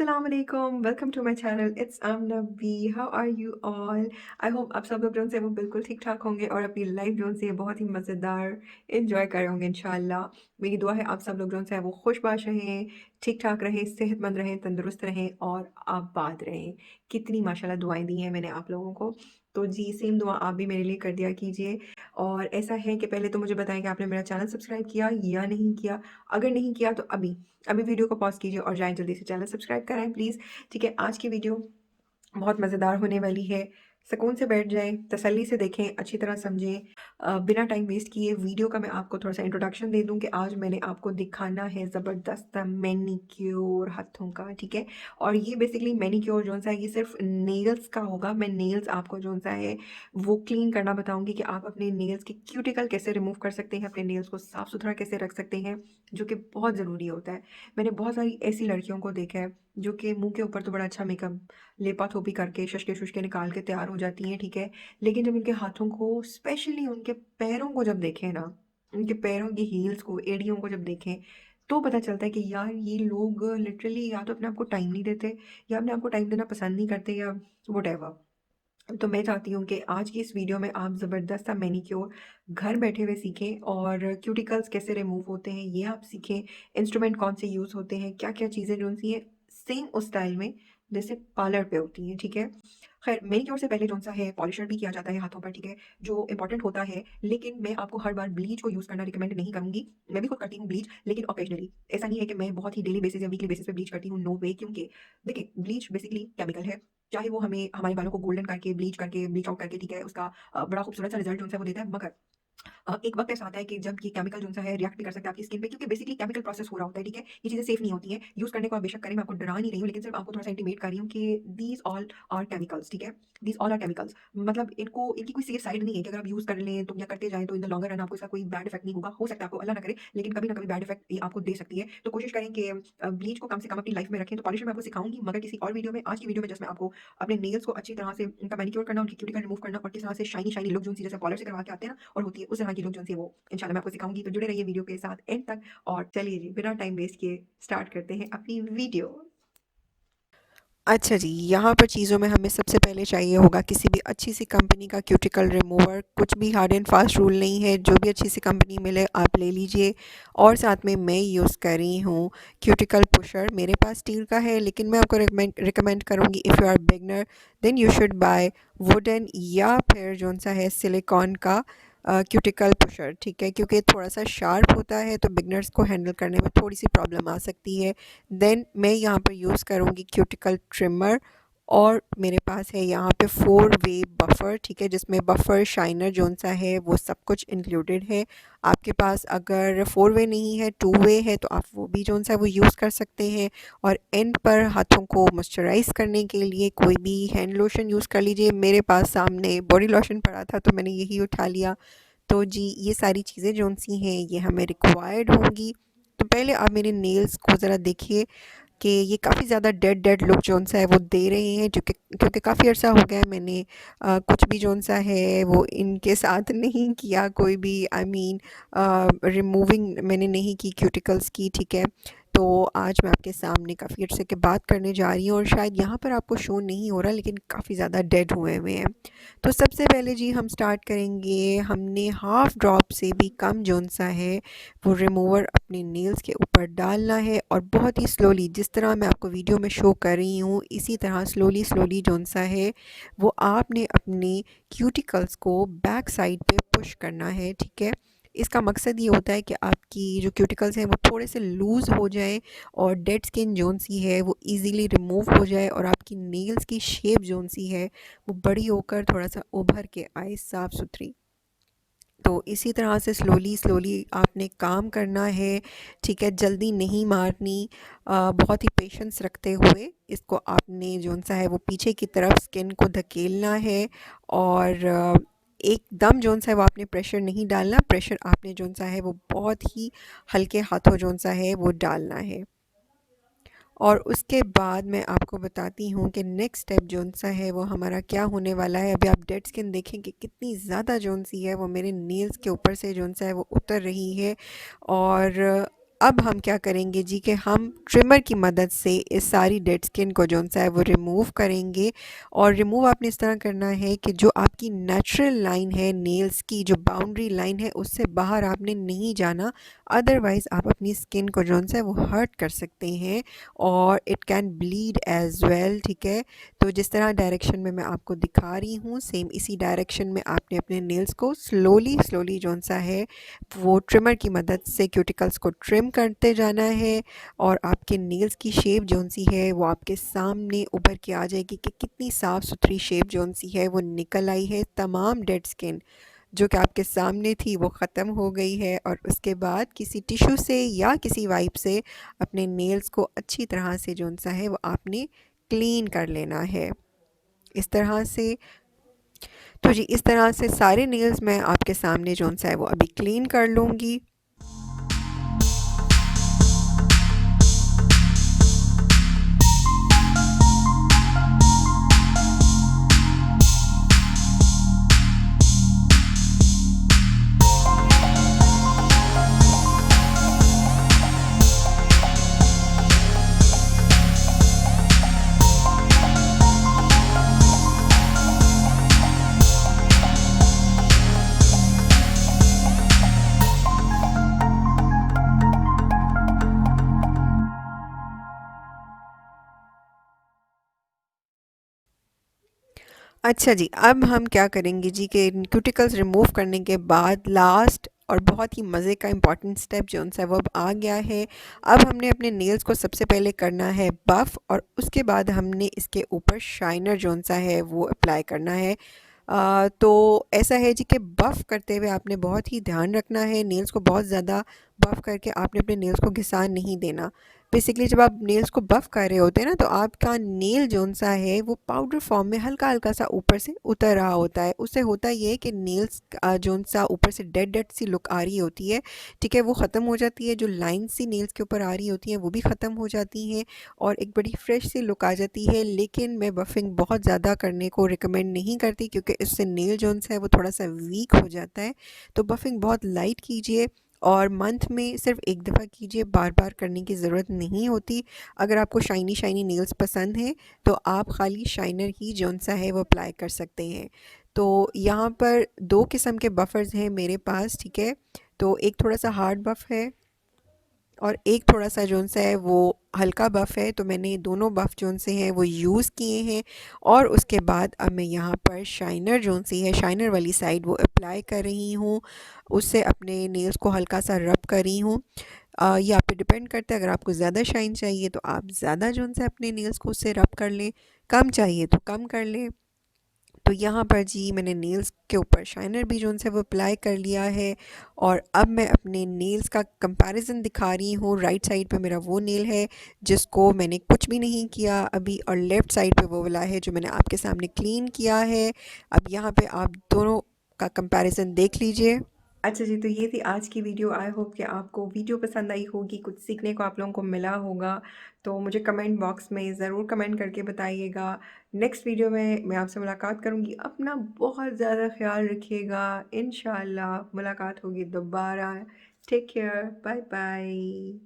अस्सलाम वालेकुम, welcome to my channel. It's Amna B. How are you all? I hope आप सब लोग जो से वो बिल्कुल ठीक ठाक होंगे और अपनी लाइफ जो से बहुत ही मज़ेदार इंजॉय कर रहे होंगे इंशाल्लाह। मेरी दुआ है आप सब लोग जो है वो खुशबाश रहें, ठीक ठाक रहें, सेहतमंद रहें, तंदुरुस्त रहें और आबाद रहें। कितनी माशाल्लाह दुआएं दी हैं मैंने आप लोगों को। तो जी सेम दुआ आप भी मेरे लिए कर दिया कीजिए। और ऐसा है कि पहले तो मुझे बताएं कि आपने मेरा चैनल सब्सक्राइब किया या नहीं किया। अगर नहीं किया तो अभी अभी वीडियो को पॉज़ कीजिए और जाएँ जल्दी से चैनल सब्सक्राइब कराएँ प्लीज़। ठीक है, आज की वीडियो बहुत मज़ेदार होने वाली है। सुकून से बैठ जाएँ, तसल्ली से देखें, अच्छी तरह समझें। बिना टाइम वेस्ट किए वीडियो का मैं आपको थोड़ा-सा इंट्रोडक्शन दे दूँ कि आज मैंने आपको दिखाना है ज़बरदस्त मैनीक्योर हाथों का, ठीक है? और ये बेसिकली मैनीक्योर जो-सा है ये सिर्फ़ नेल्स का होगा। मैं नेल्स आपको जो-सा है वो क्लीन करना बताऊँगी कि आप अपने नेल्स के क्यूटिकल कैसे रिमूव कर सकते हैं, अपने नेल्स को साफ़-सुथरा कैसे रख सकते हैं, जो कि बहुत ज़रूरी होता है। मैंने बहुत सारी ऐसी लड़कियों को देखा है जो कि मुँह के ऊपर तो बड़ा अच्छा मेकअप लेपा-थोपी करके, शशके-शुशके निकाल के तैयार हो जाती हैं, ठीक है? लेकिन जब उनके हाथों को स्पेशली उनके पैरों को जब देखें ना, उनके पैरों की हील्स को, एड़ियों को जब देखें, तो पता चलता है कि यार ये लोग लिटरली या तो अपने आप को टाइम नहीं देते या अपने आप को टाइम देना पसंद नहीं करते या व्हाटएवर। तो मैं चाहती हूँ कि आज की इस वीडियो में आप ज़बरदस्त सा मैनीक्योर घर बैठे हुए सीखें और क्यूटिकल्स कैसे रिमूव होते हैं ये आप सीखें। इंस्ट्रूमेंट कौन से यूज़ होते हैं, क्या-क्या चीज़ें जो सी हैं सेम उस स्टाइल में जैसे पार्लर पे होती हैं, ठीक है? खैर मैनीक्योर से पहले कौन-सा है पॉलिशर भी किया जाता है हाथों पर, ठीक है? जो इम्पोर्टेंट होता है, लेकिन मैं आपको हर बार ब्लीच को यूज़ करना रिकमेंड नहीं करूँगी। मैं भी खुद करती हूँ ब्लीच, लेकिन ऑकेजनली। ऐसा नहीं है कि मैं बहुत ही डेली बेसिस या वीकली बेसिस पे ब्लीच करती हूँ, नो वे। क्योंकि देखिए ब्लीच बेसिकली केमिकल है। चाहे वो हमें हमारे बालों को गोल्डन करके, ब्लीच आउट करके, ठीक है, उसका बड़ा खूबसूरत सा रिज़ल्ट जो है वो देता है, मगर एक वक़्त ऐसा आता है कि जब ये केमिकल जो-सा है रिएक्ट भी कर सकता है आपकी स्किन पे, क्योंकि बेसिकली केमिकल प्रोसेस हो रहा होता है, ठीक है? ये चीज़ें सेफ नहीं होती हैं, यूज़ करने को आप बेशक करें, मैं आपको डरा नहीं रही हूँ, लेकिन सिर्फ़ आपको थोड़ा-सा इंटिमेट कर रही हूँ कि दीज़ ऑल आर केमिकल्स, ठीक है? These all are chemicals. मतलब इनकी कोई सेफ साइड नहीं है कि अगर आप यूज़ कर लें तो या करते जाएँ तो इन द लॉन्गर रन आपको इसका कोई बैड इफ़ेक्ट नहीं होगा। हो सकता है आपको अल्लाह ना करे, लेकिन कभी ना कभी बैड इफ़ेक्ट ये आपको दे सकती है। तो कोशिश करें कि ब्लीच को कम से कम अपनी लाइफ़ में रखें। तो पॉलिशर मैं आपको सिखाऊँगी, मगर किसी और वीडियो में। आज की वीडियो में जस्ट मैं आपको अपने नेल्स को अच्छी तरह से उनका मैनीक्योर करना, उनकी क्यूटिकल रिमूव करना और किस तरह से शाइनी शाइनी लुक जो-सी जैसे पॉलिश से करवा के आते हैं ना और होती है, उस तरह की लुक जो-सी है वो इंशाल्लाह मैं आपको सिखाऊँगी। तो जुड़े रहिए वीडियो के साथ एंड तक। और चलिए जी बिना टाइम वेस्ट किए स्टार्ट करते हैं अपनी वीडियो। अच्छा जी, यहाँ पर चीज़ों में हमें सबसे पहले चाहिए होगा किसी भी अच्छी सी कंपनी का क्यूटिकल रिमूवर। कुछ भी हार्ड एंड फास्ट रूल नहीं है, जो भी अच्छी सी कंपनी मिले आप ले लीजिए। और साथ में मैं यूज़ कर रही हूँ क्यूटिकल पुशर। मेरे पास स्टील का है, लेकिन मैं आपको रिकमेंड करूँगी if you are beginner then you should buy wooden या फिर जौन सा है सिलिकॉन का क्यूटिकल पुशर, ठीक है? क्योंकि थोड़ा सा शार्प होता है तो बिगनर्स को हैंडल करने में थोड़ी सी प्रॉब्लम आ सकती है। देन मैं यहाँ पर यूज़ करूँगी क्यूटिकल ट्रिमर और मेरे पास है यहाँ पे 4 वे बफ़र, ठीक है, जिसमें बफ़र शाइनर जौन सा है वो सब कुछ इंक्लूडेड है। आपके पास अगर 4 वे नहीं है, 2 वे है, तो आप वो भी जौन सा है वो यूज़ कर सकते हैं। और एंड पर हाथों को मॉइस्चराइज़ करने के लिए कोई भी हैंड लोशन यूज़ कर लीजिए। मेरे पास सामने बॉडी लोशन पड़ा था तो मैंने यही उठा लिया। तो जी ये सारी चीज़ें जौन सी हैं ये हमें रिक्वायर्ड होंगी। तो पहले आप मेरे नेल्स को ज़रा देखिए कि ये काफ़ी ज़्यादा डेड डेड लुक जौन सा है वो दे रहे हैं, जो कि क्योंकि काफ़ी अर्सा हो गया है मैंने कुछ भी जौन सा है वो इनके साथ नहीं किया, कोई भी आई मीन रिमूविंग मैंने नहीं की क्यूटिकल्स की, ठीक है? तो आज मैं आपके सामने काफ़ी अर्से के बात करने जा रही हूँ और शायद यहाँ पर आपको शो नहीं हो रहा, लेकिन काफ़ी ज़्यादा डेड हुए हुए हैं। तो सबसे पहले जी हम स्टार्ट करेंगे, हमने हाफ़ ड्रॉप से भी कम जौन सा है वो रिमूवर अपने नेल्स के ऊपर डालना है और बहुत ही स्लोली, जिस तरह मैं आपको वीडियो में शो कर रही हूँ इसी तरह स्लोली स्लोली जौन सा है वो आपने अपने क्यूटिकल्स को बैक साइड पे पुश करना है, ठीक है? इसका मकसद ये होता है कि आपकी जो क्यूटिकल्स हैं वो थोड़े से लूज़ हो जाए और डेड स्किन जौन सी है वो इजीली रिमूव हो जाए और आपकी नेल्स की शेप जौन सी है वो बड़ी होकर थोड़ा सा उभर के आए, साफ़ सुथरी। तो इसी तरह से स्लोली स्लोली आपने काम करना है, ठीक है? जल्दी नहीं मारनी, बहुत ही पेशेंस रखते हुए इसको आपने जौन सा है वो पीछे की तरफ स्किन को धकेलना है और एकदम जौन सा है वो आपने प्रेशर नहीं डालना, प्रेशर आपने जौन सा है वो बहुत ही हल्के हाथों जौन सा है वो डालना है। और उसके बाद मैं आपको बताती हूँ कि नेक्स्ट स्टेप जौन-सा है वो हमारा क्या होने वाला है। अभी आप डेड स्किन देखें कि कितनी ज़्यादा जौन-सी है वो मेरे नेल्स के ऊपर से जौन-सा है वो उतर रही है और अब हम क्या करेंगे जी कि हम ट्रिमर की मदद से इस सारी डेड स्किन को जो सा है वो रिमूव करेंगे। और रिमूव आपने इस तरह करना है कि जो आपकी नेचुरल लाइन है नेल्स की, जो बाउंड्री लाइन है, उससे बाहर आपने नहीं जाना। अदरवाइज़ आप अपनी स्किन को जो सा है वो हर्ट कर सकते हैं और it can bleed as well. ठीक है, तो जिस तरह डायरेक्शन में मैं आपको दिखा रही हूँ, सेम इसी डायरेक्शन में आपने अपने नेल्स को स्लोली स्लोली जो सा है वो ट्रिमर की मदद से क्यूटिकल्स को ट्रिम करते जाना है। और आपके नेल्स की शेप जौन सी है वो आपके सामने उभर के आ जाएगी कि कितनी साफ़ सुथरी शेप जौन सी है वो निकल आई है। तमाम डेड स्किन जो कि आपके सामने थी वो ख़त्म हो गई है। और उसके बाद किसी टिश्यू से या किसी वाइप से अपने नेल्स को अच्छी तरह से जौन सा है वो आपने क्लीन कर लेना है इस तरह से। तो जी इस तरह से सारे नेल्स मैं आपके सामने जौन सा है वो अभी क्लीन कर लूँगी। अच्छा जी, अब हम क्या करेंगे जी कि क्यूटिकल्स रिमूव करने के बाद लास्ट और बहुत ही मज़े का इम्पॉर्टेंट स्टेप जो सा है वो अब आ गया है। अब हमने अपने नेल्स को सबसे पहले करना है बफ़ और उसके बाद हमने इसके ऊपर शाइनर जो सा है वो अप्लाई करना है। तो ऐसा है जी कि बफ़ करते हुए आपने बहुत ही ध्यान रखना है, नेल्स को बहुत ज़्यादा बफ़ करके आपने अपने नेल्स को घिसा नहीं देना। बेसिकली जब आप नेल्स को बफ़ कर रहे होते हैं ना तो आपका नेल जोन सा है वो पाउडर फॉर्म में हल्का हल्का सा ऊपर से उतर रहा होता है। उससे होता ये है कि नेल्स जोन सा ऊपर से डेड डेड सी लुक आ रही होती है। ठीक है, वो ख़त्म हो जाती है, जो लाइन सी नेल्स के ऊपर आ रही होती हैं वो भी ख़त्म हो जाती हैं और एक बड़ी फ्रेश सी लुक आ जाती है। लेकिन मैं बफ़िंग बहुत ज़्यादा करने को रिकमेंड नहीं करती क्योंकि इससे नेल जोन सा है वो थोड़ा सा वीक हो जाता है। तो बफ़िंग बहुत लाइट कीजिए और मंथ में सिर्फ एक दफ़ा कीजिए, बार बार करने की ज़रूरत नहीं होती। अगर आपको शाइनी शाइनी नेल्स पसंद हैं तो आप ख़ाली शाइनर ही जौन सा है वो अप्लाई कर सकते हैं। तो यहाँ पर दो किस्म के बफ़र्स हैं मेरे पास। ठीक है, तो एक थोड़ा सा हार्ड बफ़ है और एक थोड़ा सा जौन सा है वो हल्का बफ़ है। तो मैंने दोनों बफ़ जौन से हैं वो यूज़ किए हैं और उसके बाद अब मैं यहाँ पर शाइनर जौन सी है, शाइनर वाली साइड वो अप्लाई कर रही हूँ, उससे अपने नेल्स को हल्का सा रब कर रही हूँ। ये आप पे डिपेंड करता है, अगर आपको ज़्यादा शाइन चाहिए तो आप ज़्यादा जौन सा अपने नेल्स को उससे रब कर लें, कम चाहिए तो कम कर लें। तो यहाँ पर जी मैंने नेल्स के ऊपर शाइनर भी जो है वो अप्लाई कर लिया है और अब मैं अपने नेल्स का कंपैरिजन दिखा रही हूँ। राइट साइड पे मेरा वो नेल है जिसको मैंने कुछ भी नहीं किया अभी और लेफ़्ट साइड पे वो वाला है जो मैंने आपके सामने क्लीन किया है। अब यहाँ पे आप दोनों का कंपैरिजन देख लीजिए। अच्छा जी, तो ये थी आज की वीडियो। आई होप कि आपको वीडियो पसंद आई होगी, कुछ सीखने को आप लोगों को मिला होगा। तो मुझे कमेंट बॉक्स में ज़रूर कमेंट करके बताइएगा। नेक्स्ट वीडियो में मैं आपसे मुलाकात करूँगी। अपना बहुत ज़्यादा ख्याल रखिएगा। इंशाल्लाह मुलाकात होगी दोबारा। Take care, bye bye.